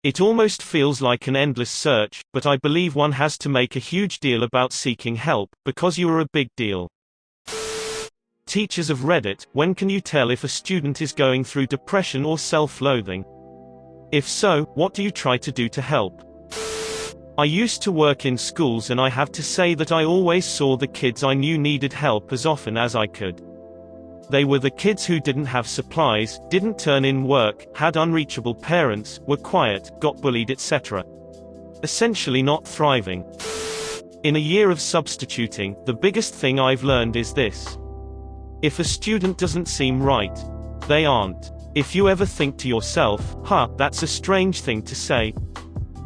It almost feels like an endless search, but I believe one has to make a huge deal about seeking help, because you are a big deal. Teachers of Reddit, when can you tell if a student is going through depression or self-loathing? If so, what do you try to do to help? I used to work in schools and I have to say that I always saw the kids I knew needed help as often as I could. They were the kids who didn't have supplies, didn't turn in work, had unreachable parents, were quiet, got bullied, etc. Essentially not thriving. In a year of substituting, the biggest thing I've learned is this. If a student doesn't seem right, they aren't. If you ever think to yourself, huh, that's a strange thing to say.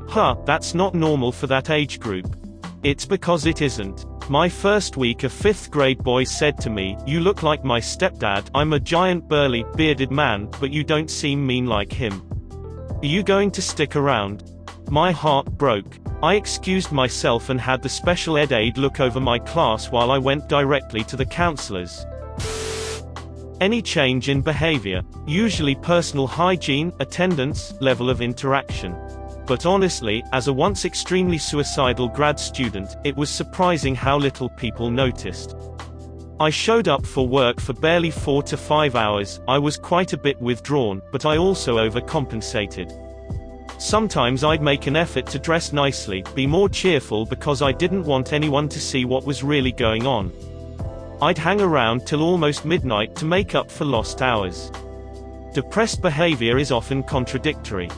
Huh, that's not normal for that age group. It's because it isn't. My first week a 5th grade boy said to me, "You look like my stepdad. I'm a giant burly, bearded man, but you don't seem mean like him. Are you going to stick around?" My heart broke. I excused myself and had the special ed aide look over my class while I went directly to the counselors. Any change in behavior? Usually personal hygiene, attendance, level of interaction. But honestly, as a once extremely suicidal grad student, it was surprising how little people noticed. I showed up for work for barely 4 to 5 hours, I was quite a bit withdrawn, but I also overcompensated. Sometimes I'd make an effort to dress nicely, be more cheerful because I didn't want anyone to see what was really going on. I'd hang around till almost midnight to make up for lost hours. Depressed behavior is often contradictory.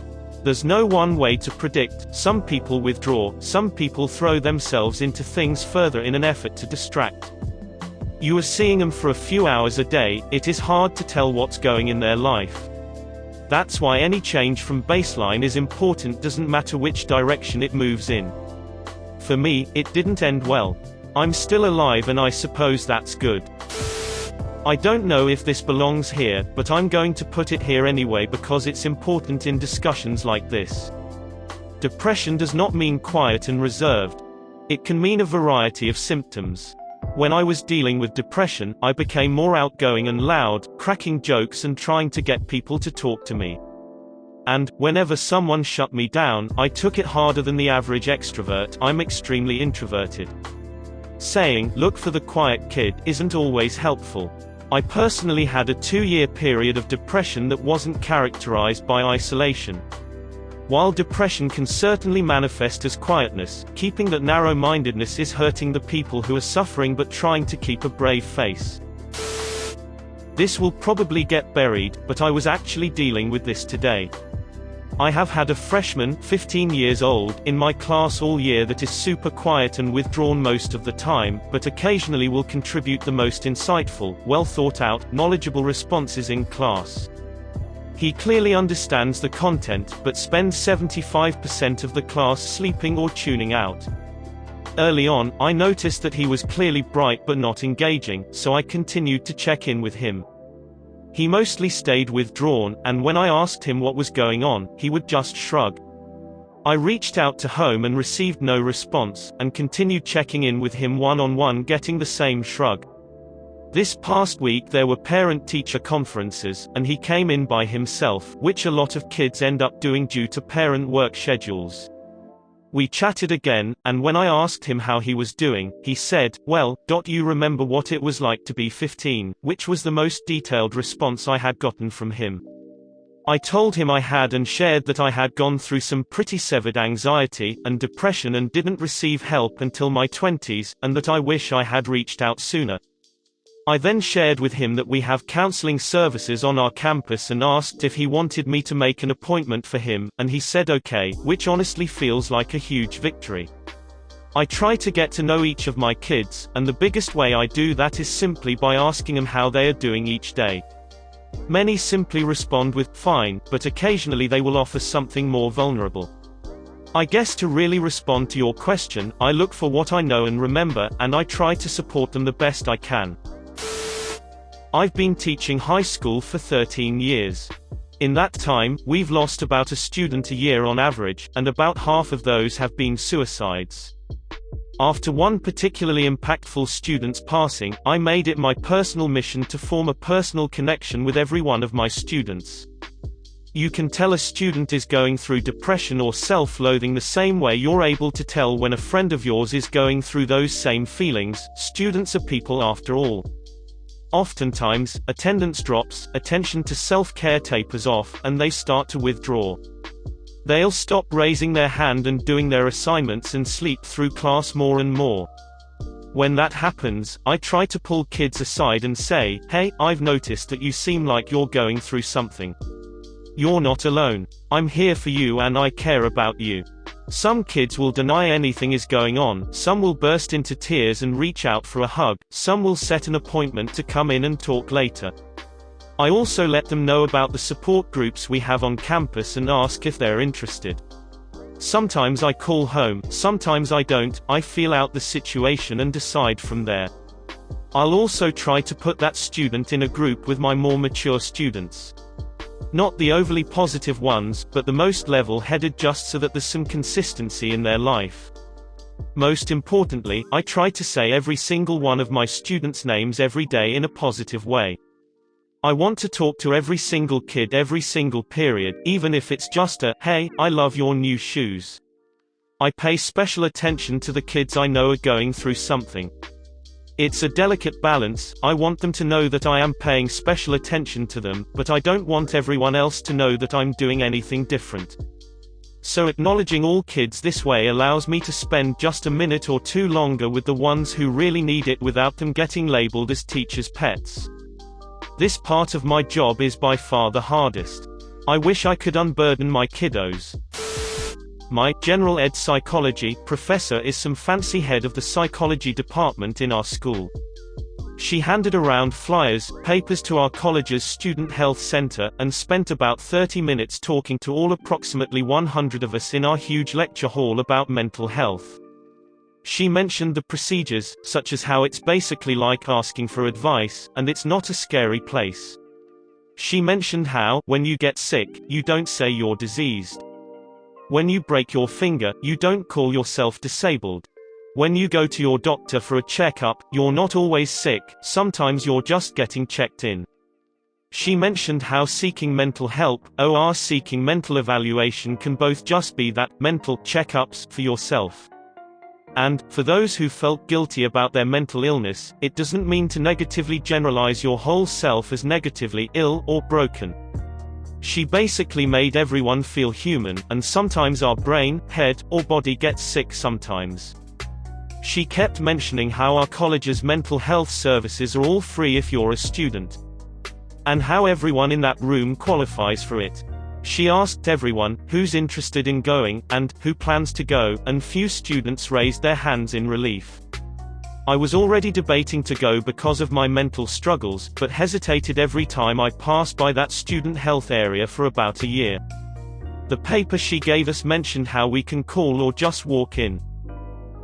There's no one way to predict. Some people withdraw, some people throw themselves into things further in an effort to distract. You are seeing them for a few hours a day, it is hard to tell what's going in their life. That's why any change from baseline is important, doesn't matter which direction it moves in. For me, it didn't end well. I'm still alive and I suppose that's good. I don't know if this belongs here, but I'm going to put it here anyway because it's important in discussions like this. Depression does not mean quiet and reserved. It can mean a variety of symptoms. When I was dealing with depression, I became more outgoing and loud, cracking jokes and trying to get people to talk to me. And, whenever someone shut me down, I took it harder than the average extrovert. I'm extremely introverted. Saying, "Look for the quiet kid," isn't always helpful. I personally had a 2-year period of depression that wasn't characterized by isolation. While depression can certainly manifest as quietness, keeping that narrow-mindedness is hurting the people who are suffering but trying to keep a brave face. This will probably get buried, but I was actually dealing with this today. I have had a freshman, 15 years old, in my class all year that is super quiet and withdrawn most of the time, but occasionally will contribute the most insightful, well-thought-out, knowledgeable responses in class. He clearly understands the content, but spends 75% of the class sleeping or tuning out. Early on, I noticed that he was clearly bright but not engaging, so I continued to check in with him. He mostly stayed withdrawn, and when I asked him what was going on, he would just shrug. I reached out to home and received no response, and continued checking in with him one-on-one, getting the same shrug. This past week there were parent-teacher conferences, and he came in by himself, which a lot of kids end up doing due to parent work schedules. We chatted again, and when I asked him how he was doing, he said, "Well, you remember what it was like to be 15, which was the most detailed response I had gotten from him. I told him I had and shared that I had gone through some pretty severed anxiety and depression and didn't receive help until my 20s, and that I wish I had reached out sooner. I then shared with him that we have counseling services on our campus and asked if he wanted me to make an appointment for him, and he said okay, which honestly feels like a huge victory. I try to get to know each of my kids, and the biggest way I do that is simply by asking them how they are doing each day. Many simply respond with, "Fine," but occasionally they will offer something more vulnerable. I guess to really respond to your question, I look for what I know and remember, and I try to support them the best I can. I've been teaching high school for 13 years. In that time, we've lost about a student a year on average, and about half of those have been suicides. After one particularly impactful student's passing, I made it my personal mission to form a personal connection with every one of my students. You can tell a student is going through depression or self-loathing the same way you're able to tell when a friend of yours is going through those same feelings. Students are people after all. Oftentimes, attendance drops, attention to self-care tapers off, and they start to withdraw. They'll stop raising their hand and doing their assignments and sleep through class more and more. When that happens, I try to pull kids aside and say, "Hey, I've noticed that you seem like you're going through something. You're not alone. I'm here for you and I care about you." Some kids will deny anything is going on, some will burst into tears and reach out for a hug, some will set an appointment to come in and talk later. I also let them know about the support groups we have on campus and ask if they're interested. Sometimes I call home, sometimes I don't. I feel out the situation and decide from there. I'll also try to put that student in a group with my more mature students. Not the overly positive ones, but the most level-headed, just so that there's some consistency in their life. Most importantly, I try to say every single one of my students' names every day in a positive way. I want to talk to every single kid every single period, even if it's just a, "Hey, I love your new shoes." I pay special attention to the kids I know are going through something. It's a delicate balance. I want them to know that I am paying special attention to them, but I don't want everyone else to know that I'm doing anything different. So acknowledging all kids this way allows me to spend just a minute or two longer with the ones who really need it without them getting labeled as teachers' pets. This part of my job is by far the hardest. I wish I could unburden my kiddos. My general ed psychology professor is some fancy head of the psychology department in our school. She handed around flyers, papers to our college's student health center, and spent about 30 minutes talking to all approximately 100 of us in our huge lecture hall about mental health. She mentioned the procedures, such as how it's basically like asking for advice, and it's not a scary place. She mentioned how, when you get sick, you don't say you're diseased. When you break your finger, you don't call yourself disabled. When you go to your doctor for a checkup, you're not always sick, sometimes you're just getting checked in. She mentioned how seeking mental help, or seeking mental evaluation, can both just be that, mental checkups for yourself. And, for those who felt guilty about their mental illness, it doesn't mean to negatively generalize your whole self as negatively ill or broken. She basically made everyone feel human, and sometimes our brain, head, or body gets sick sometimes. She kept mentioning how our college's mental health services are all free if you're a student. And how everyone in that room qualifies for it. She asked everyone, who's interested in going, and who plans to go, and few students raised their hands in relief. I was already debating to go because of my mental struggles, but hesitated every time I passed by that student health area for about a year. The paper she gave us mentioned how we can call or just walk in.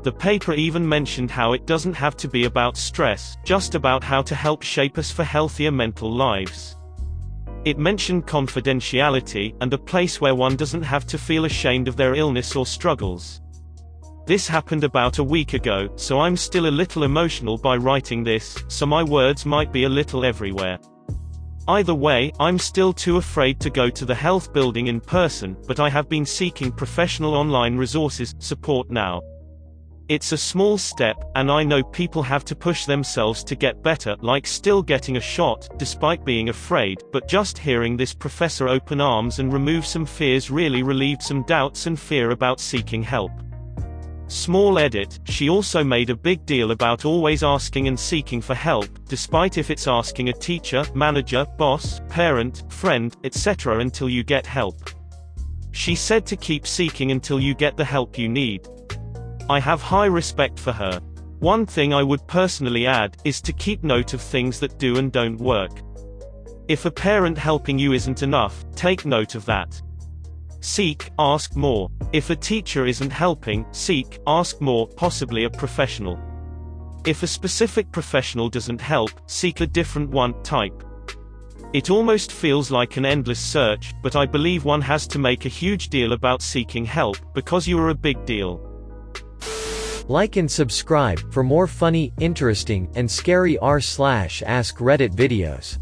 The paper even mentioned how it doesn't have to be about stress, just about how to help shape us for healthier mental lives. It mentioned confidentiality, and a place where one doesn't have to feel ashamed of their illness or struggles. This happened about a week ago, so I'm still a little emotional by writing this, so my words might be a little everywhere. Either way, I'm still too afraid to go to the health building in person, but I have been seeking professional online resources support now. It's a small step, and I know people have to push themselves to get better, like still getting a shot, despite being afraid, but just hearing this professor open arms and remove some fears really relieved some doubts and fear about seeking help. Small edit, she also made a big deal about always asking and seeking for help, despite if it's asking a teacher, manager, boss, parent, friend, etc. until you get help. She said to keep seeking until you get the help you need. I have high respect for her. One thing I would personally add, is to keep note of things that do and don't work. If a parent helping you isn't enough, take note of that. Seek, ask more. If a teacher isn't helping, seek, ask more, possibly a professional. If a specific professional doesn't help, seek a different one, type. It almost feels like an endless search, but I believe one has to make a huge deal about seeking help, because you are a big deal. Like and subscribe for more funny, interesting, and scary r/ask Reddit videos.